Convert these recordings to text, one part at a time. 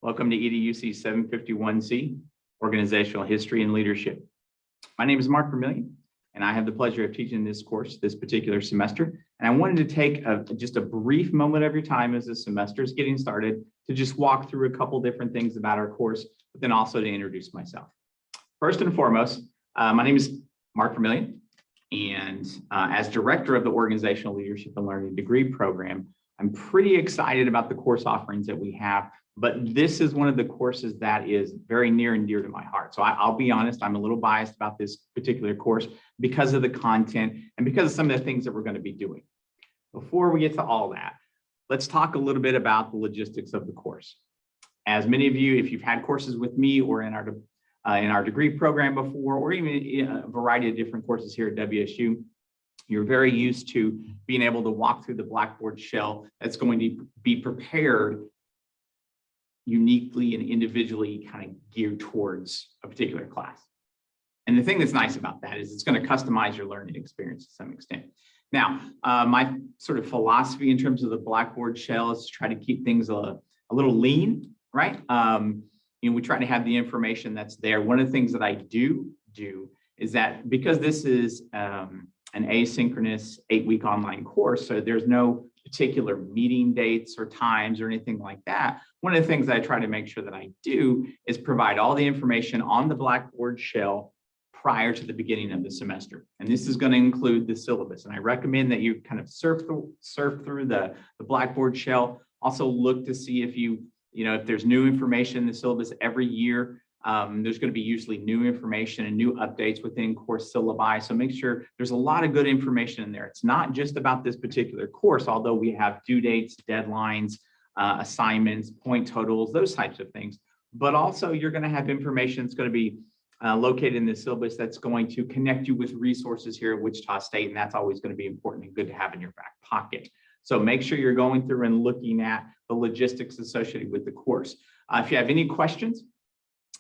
Welcome to EDUC 751C, Organizational History and Leadership. My name is Mark Vermillion, and I have the pleasure of teaching this course this particular semester. And I wanted to take just a brief moment of your time as this semester is getting started to just walk through a couple different things about our course, but then also to introduce myself. First and foremost, my name is Mark Vermillion, and as director of the Organizational Leadership and Learning degree program, I'm pretty excited about the course offerings that we have, but this is one of the courses that is very near and dear to my heart. So I'll be honest, I'm a little biased about this particular course because of the content and because of some of the things that we're going to be doing. Before we get to all that, let's talk a little bit about the logistics of the course. As many of you, if you've had courses with me or in our degree program before, or even a variety of different courses here at WSU, you're very used to being able to walk through the Blackboard shell that's going to be prepared uniquely and individually kind of geared towards a particular class. And the thing that's nice about that is it's going to customize your learning experience to some extent. Now, my sort of philosophy in terms of the Blackboard shell is to try to keep things a little lean, right? We try to have the information that's there. One of the things that I do is that because this is an asynchronous 8-week online course, so there's no particular meeting dates or times or anything like that. One of the things that I try to make sure that I do is provide all the information on the Blackboard shell prior to the beginning of the semester. And this is going to include the syllabus. And I recommend that you kind of surf through the Blackboard shell. Also look to see if there's new information in the syllabus every year. There's going to be usually new information and new updates within course syllabi. So make sure there's a lot of good information in there. It's not just about this particular course, although we have due dates, deadlines, assignments, point totals, those types of things. But also you're going to have information that's going to be located in the syllabus that's going to connect you with resources here at Wichita State. And that's always going to be important and good to have in your back pocket. So make sure you're going through and looking at the logistics associated with the course. If you have any questions,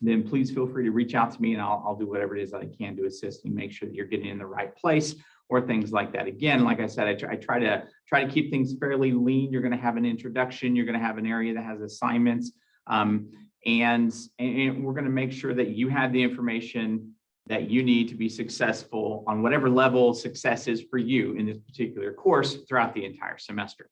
then please feel free to reach out to me and I'll do whatever it is that I can to assist and make sure that you're getting in the right place or things like that. Again, like I said, I try to keep things fairly lean. You're going to have an introduction. You're going to have an area that has assignments. And we're going to make sure that you have the information that you need to be successful on whatever level success is for you in this particular course throughout the entire semester.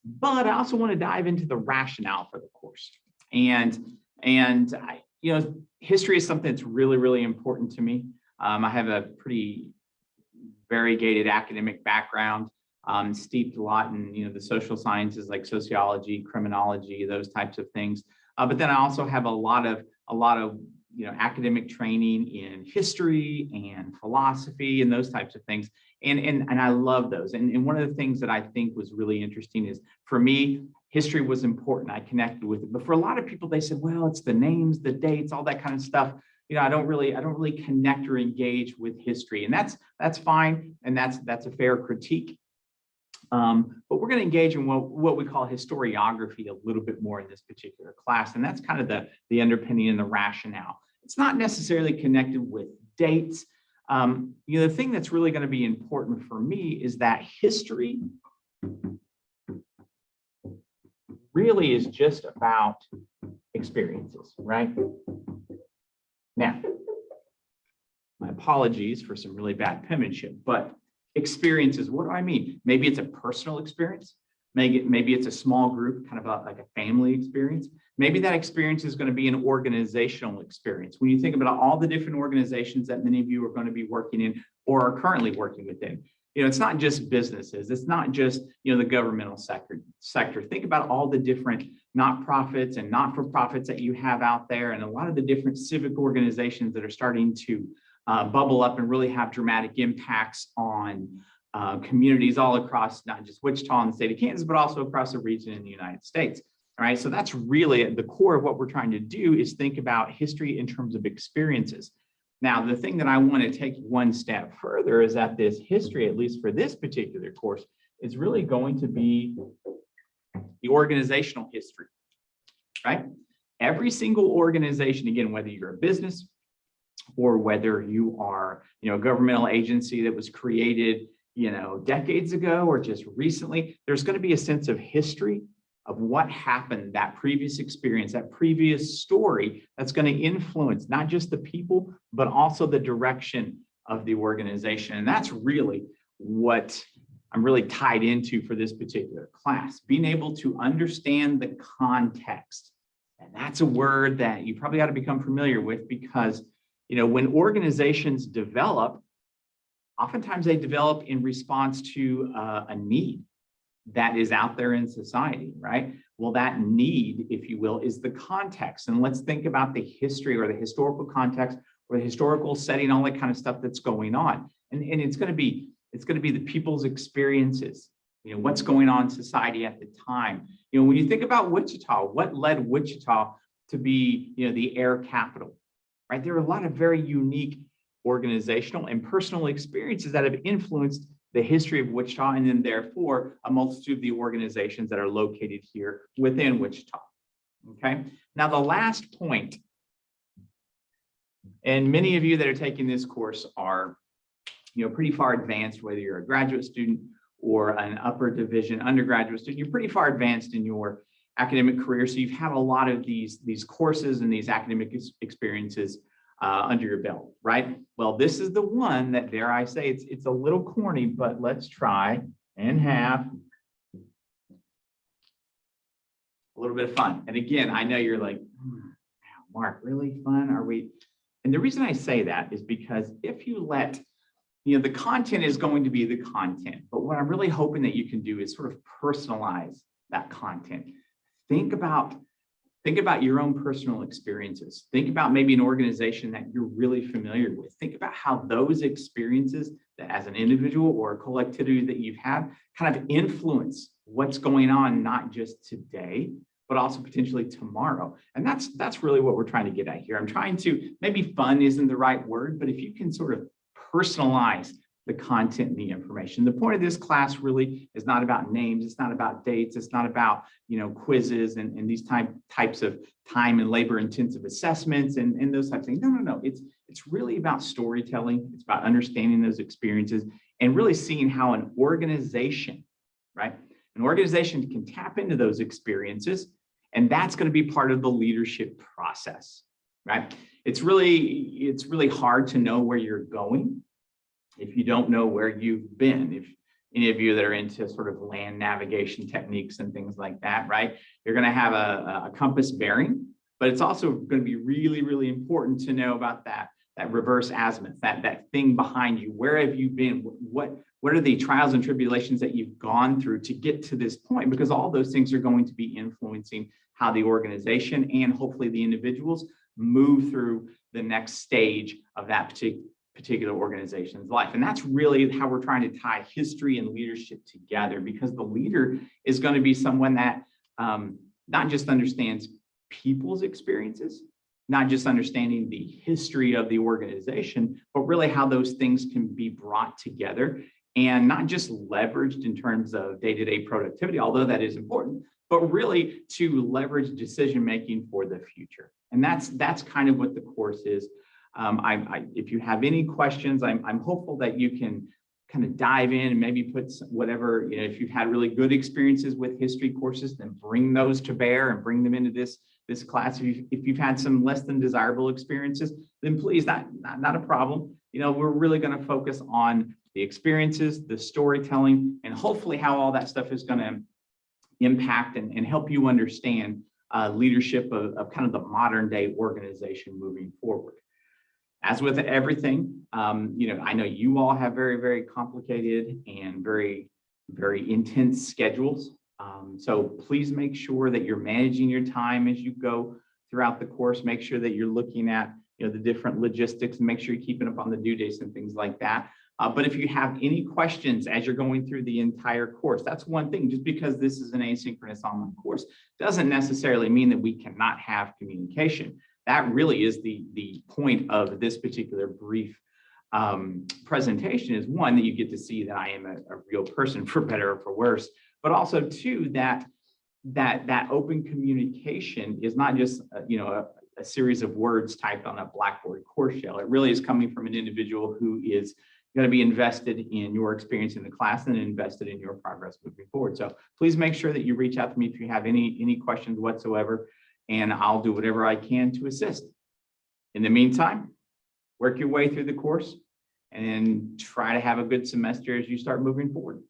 But I also want to dive into the rationale for the course. History is something that's really, really important to me. I have a pretty variegated academic background, steeped a lot in the social sciences like sociology, criminology, those types of things. But then I also have a lot of academic training in history and philosophy and those types of things. And I love those. And one of the things that I think was really interesting is, for me, history was important. I connected with it. But for a lot of people, they said, well, it's the names, the dates, all that kind of stuff. I don't really connect or engage with history. And that's fine. And that's a fair critique. But we're going to engage in what we call historiography a little bit more in this particular class. And that's kind of the underpinning and the rationale. It's not necessarily connected with dates. The thing that's really going to be important for me is that history really is just about experiences, right? Now, my apologies for some really bad penmanship, but experiences, what do I mean? Maybe it's a personal experience. Maybe it's a small group, kind of like a family experience. Maybe that experience is going to be an organizational experience. When you think about all the different organizations that many of you are going to be working in or are currently working within, it's not just businesses. It's not just, the governmental sector. Think about all the different not-profits and not-for-profits that you have out there, and a lot of the different civic organizations that are starting to bubble up and really have dramatic impacts on communities all across, not just Wichita and the state of Kansas, but also across the region in the United States. All right, so that's really at the core of what we're trying to do, is think about history in terms of experiences. Now, the thing that I want to take one step further is that this history, at least for this particular course, is really going to be the organizational history, right? Every single organization, again, whether you're a business or whether you are, a governmental agency that was created, decades ago or just recently, there's going to be a sense of history of what happened, that previous experience, that previous story that's going to influence not just the people, but also the direction of the organization. And that's really what I'm really tied into for this particular class, being able to understand the context. And that's a word that you probably ought to become familiar with because, when organizations develop, oftentimes they develop in response to a need that is out there in society, right? Well, that need, if you will, is the context. And let's think about the history or the historical context or the historical setting, all that kind of stuff that's going on. And it's going to be the people's experiences, what's going on in society at the time. When you think about Wichita, what led Wichita to be, the air capital, right? There are a lot of very unique organizational and personal experiences that have influenced the history of Wichita, and then therefore a multitude of the organizations that are located here within Wichita. Okay. Now, the last point, and many of you that are taking this course are, pretty far advanced, whether you're a graduate student or an upper division undergraduate student, you're pretty far advanced in your academic career. So you've had a lot of these courses and these academic experiences under your belt, right? Well, this is the one that, dare I say, it's a little corny, but let's try and have a little bit of fun. And again, I know you're like, Mark, really fun? Are we? And the reason I say that is because if you let, the content is going to be the content, but what I'm really hoping that you can do is sort of personalize that content. Think about your own personal experiences. Think about maybe an organization that you're really familiar with. Think about how those experiences that as an individual or a collectivity that you've had kind of influence what's going on, not just today, but also potentially tomorrow. And that's really what we're trying to get at here. I'm trying to, maybe fun isn't the right word, but if you can sort of personalize the content and the information. The point of this class really is not about names. It's not about dates. It's not about, quizzes and these types of time and labor intensive assessments and those types of things. No. It's really about storytelling. It's about understanding those experiences and really seeing how an organization, right? An organization can tap into those experiences, and that's going to be part of the leadership process, right? It's really hard to know where you're going if you don't know where you've been. If any of you that are into sort of land navigation techniques and things like that, right? You're going to have a compass bearing, but it's also going to be really, really important to know about that reverse azimuth, that thing behind you. Where have you been? What are the trials and tribulations that you've gone through to get to this point? Because all those things are going to be influencing how the organization and hopefully the individuals move through the next stage of that particular organization's life. And that's really how we're trying to tie history and leadership together, because the leader is going to be someone that not just understands people's experiences, not just understanding the history of the organization, but really how those things can be brought together and not just leveraged in terms of day-to-day productivity, although that is important, but really to leverage decision-making for the future. And that's kind of what the course is. If you have any questions, I'm hopeful that you can kind of dive in and maybe put whatever, if you've had really good experiences with history courses, then bring those to bear and bring them into this class. If you've had some less than desirable experiences, then please, not a problem. We're really going to focus on the experiences, the storytelling, and hopefully how all that stuff is going to impact and help you understand leadership of kind of the modern day organization moving forward. As with everything, I know you all have very, very complicated and very, very intense schedules. So please make sure that you're managing your time as you go throughout the course. Make sure that you're looking at the different logistics and make sure you're keeping up on the due dates and things like that. But if you have any questions as you're going through the entire course, that's one thing. Just because this is an asynchronous online course doesn't necessarily mean that we cannot have communication. That really is the point of this particular brief presentation, is one, that you get to see that I am a real person, for better or for worse, but also two, that open communication is not just a series of words typed on a Blackboard course shell. It really is coming from an individual who is going to be invested in your experience in the class and invested in your progress moving forward. So please make sure that you reach out to me if you have any questions whatsoever, and I'll do whatever I can to assist. In the meantime, work your way through the course and try to have a good semester as you start moving forward.